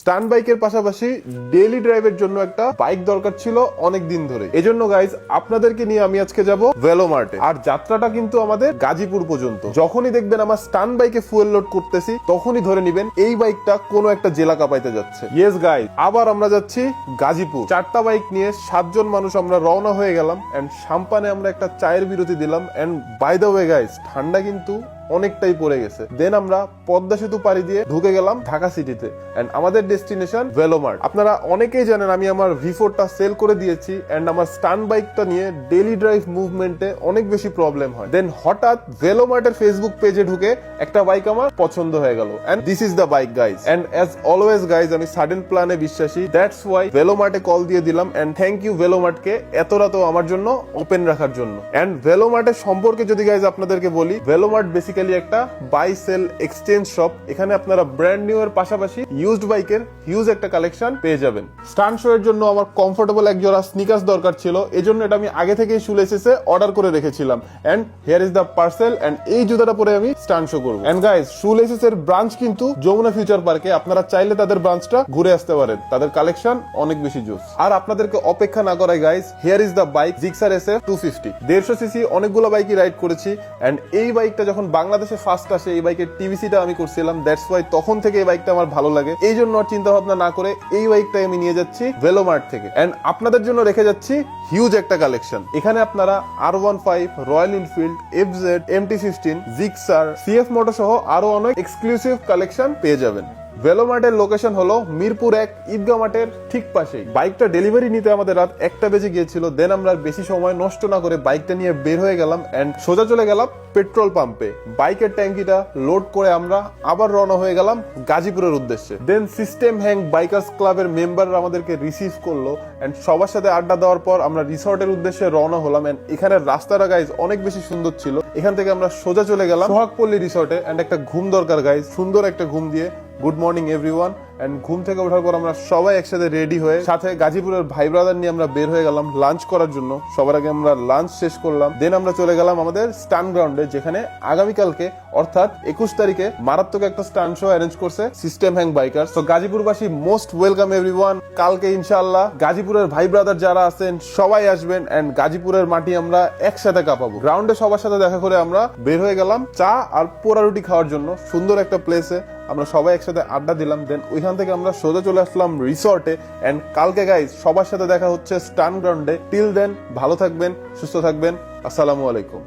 Stunt বাইকের পাশাপাশি daily ড্রাইভের জন্য একটা বাইক দরকার ছিল অনেক দিন ধরে। এজন্য গাইজ আপনাদেরকে নিয়ে আমি আজকে যাব ভেলোমার্টে। আর যাত্রাটা কিন্তু আমাদের গাজীপুর পর্যন্ত। যখনই দেখবেন আমার স্টান্ট বাইকে ফুয়েল লোড করতেছি তখনই ধরে নিবেন এই বাইকটা কোনো একটা জেলা কাঁপাইতে যাচ্ছে। ইয়েস গাইজ, আবার আমরা যাচ্ছি গাজীপুর। 4টা বাইক নিয়ে 7 জন মানুষ আমরা রওনা হয়ে গেলাম এন্ড সাম্পানে আমরা একটা চায়ের বিরতি দিলাম। And by the way guys, ঠান্ডা কিন্তু অনেকটাই পড়ে গেছে। দেন আমরা পদ্মা সেতু পাড়ি দিয়ে ঢুকে গেলাম ঢাকা সিটিতে এন্ড আমাদের ডেস্টিনেশন ভেলোমার্ট। আপনারা অনেকেই জানেন আমি আমার V4টা সেল করে দিয়েছি এন্ড আমার স্টান্ট বাইকটা নিয়ে ডেইলি ড্রাইভ মুভমেন্টে অনেক বেশি প্রবলেম হয়। দেন হঠাৎ ভেলোমার্টের ফেসবুক পেজে ঢুকে একটা বাইক আমার পছন্দ হয়ে গেল and this is the bike guys. And as always guys, আমি সাডেন প্ল্যানে বিশ্বাসী। দ্যাটস ওয়াই ভেলোমার্টে কল দিয়ে দিলাম এন্ড থ্যাংক ইউ ভেলোমার্টকে এত রাত আমার জন্য ওপেন রাখার জন্য। এন্ড ভেলোমার্টের সম্পর্কে যদি গাইজ আপনাদেরকে বলি, ভেলোমার্ট বেসিক্যালি একটা বাই সেল এক্সচেঞ্জ শপ। এখানে আপনারা ব্র্যান্ড নিউ এর পাশাপাশি ইউজড বাইকের হিউজ একটা কালেকশন পেয়ে যাবেন। স্টান্ট শো এর জন্য আমার কমফোর্টেবল এক জোড়া স্নিকার্স দরকার ছিল, এজন্য এটা আমি আগে থেকেই শুলেসেসে অর্ডার করে রেখেছিলাম। And here is the parcel and এই জুতাটা পরে আমি স্টান্ট শো করব। এন্ড গাইস, শুলেসেস এর ব্রাঞ্চ কিন্তু যমুনা ফিউচার পার্কে। আপনারা চাইলে তাদের ব্রাঞ্চটা ঘুরে আসতে পারেন, তাদের কালেকশন অনেক বেশি জোস। আর আপনাদেরকে অপেক্ষা না করাই guys, here is the bike Gixxer SF 250। 150 CC অনেকগুলো বাইকই রাইড করেছি এন্ড এই বাইকটা যখন বাংলাদেশে ফার্স্ট আসে এই বাইকের টিভিসিটা আমি করছিলাম। দ্যাটস ওয়াই তখন থেকে এই বাইকটা আমার ভালো লাগে। এই জন্য আর চিন্তা ভাবনা না করে এই বাইকটাই আমি নিয়ে যাচ্ছি ভেলোমার্ট থেকে এন্ড আপনাদের জন্য রেখে যাচ্ছি হিউজ একটা কালেকশন। এখানে আপনারা R15, royal Enfield, FZ, MT-15, Gixxer, CF মোটো সহ আরো অনেক এক্সক্লুসিভ কালেকশন পেয়ে যাবেন। ভেলোমার্টের লোকেশন হলো মিরপুর 1 ঈদগাহ মাঠের ঠিক পাশেই। বাইকটা ডেলিভারি নিতে আমাদের রাত 1টা বেজে গিয়েছিল। দেন আমরা বেশি সময় নষ্ট না করে বাইকটা নিয়ে বের হয়ে গেলাম এন্ড সোজা চলে গেলাম পেট্রোল পাম্পে। বাইকের ট্যাঙ্কিটা লোড করে আমরা আবার রওনা হয়ে গেলাম গাজীপুরের উদ্দেশ্যে। দেন সিস্টেম হ্যাং বাইকার্স ক্লাবের মেম্বাররা আমাদেরকে রিসিভ করলো এন্ড সবার সাথে আড্ডা দেওয়ার পর আমরা রিসর্টের উদ্দেশ্যে রওনা হলাম। এন্ড এখানে রাস্তাটা গাইজ অনেক বেশি সুন্দর ছিল। এখান থেকে আমরা সোজা চলে গেলাম সোহাগপল্লী রিসর্টে এন্ড একটা ঘুম দরকার গাইজ, সুন্দর একটা ঘুম দিয়ে। Good morning everyone. এন্ড ঘুম থেকে ওঠার পর আমরা সবাই একসাথে রেডি হয়ে সাথে গাজীপুরের ভাই ব্রাদার নিয়ে আমরা বের হয়ে গেলাম লাঞ্চ করার জন্য। সবার আগে আমরা লাঞ্চ শেষ করলাম। দেন আমরা চলে গেলাম আমাদের স্টান্ট গ্রাউন্ডে, যেখানে আগামীকালকে অর্থাৎ 21 তারিখে মারাত্মক একটা স্টান্ট শো অ্যারেঞ্জ করছে সিস্টেম হ্যাং বাইকার। তো গাজীপুরবাসী মোস্ট ওয়েলকাম এভরিওয়ান। কালকে ইনশাআল্লাহ গাজীপুরের ভাই ব্রাদার যারা আছেন সবাই আসবেন এন্ড গাজীপুরের মাটি আমরা একসাথে কাঁপাবো। গ্রাউন্ডে সবার সাথে দেখা করে আমরা বের হয়ে গেলাম চা আর পোড়া রুটি খাওয়ার জন্য সুন্দর একটা প্লেসে। আমরা সবাই একসাথে আড্ডা দিলাম। দেন ওইখান থেকে আমরা সোজা চলে আসলাম রিসর্টে এন্ড কালকে গাইজ সবার সাথে দেখা হচ্ছে স্টান্ট গ্রাউন্ডে। টিল দেন ভালো থাকবেন, সুস্থ থাকবেন। আসসালামু আলাইকুম।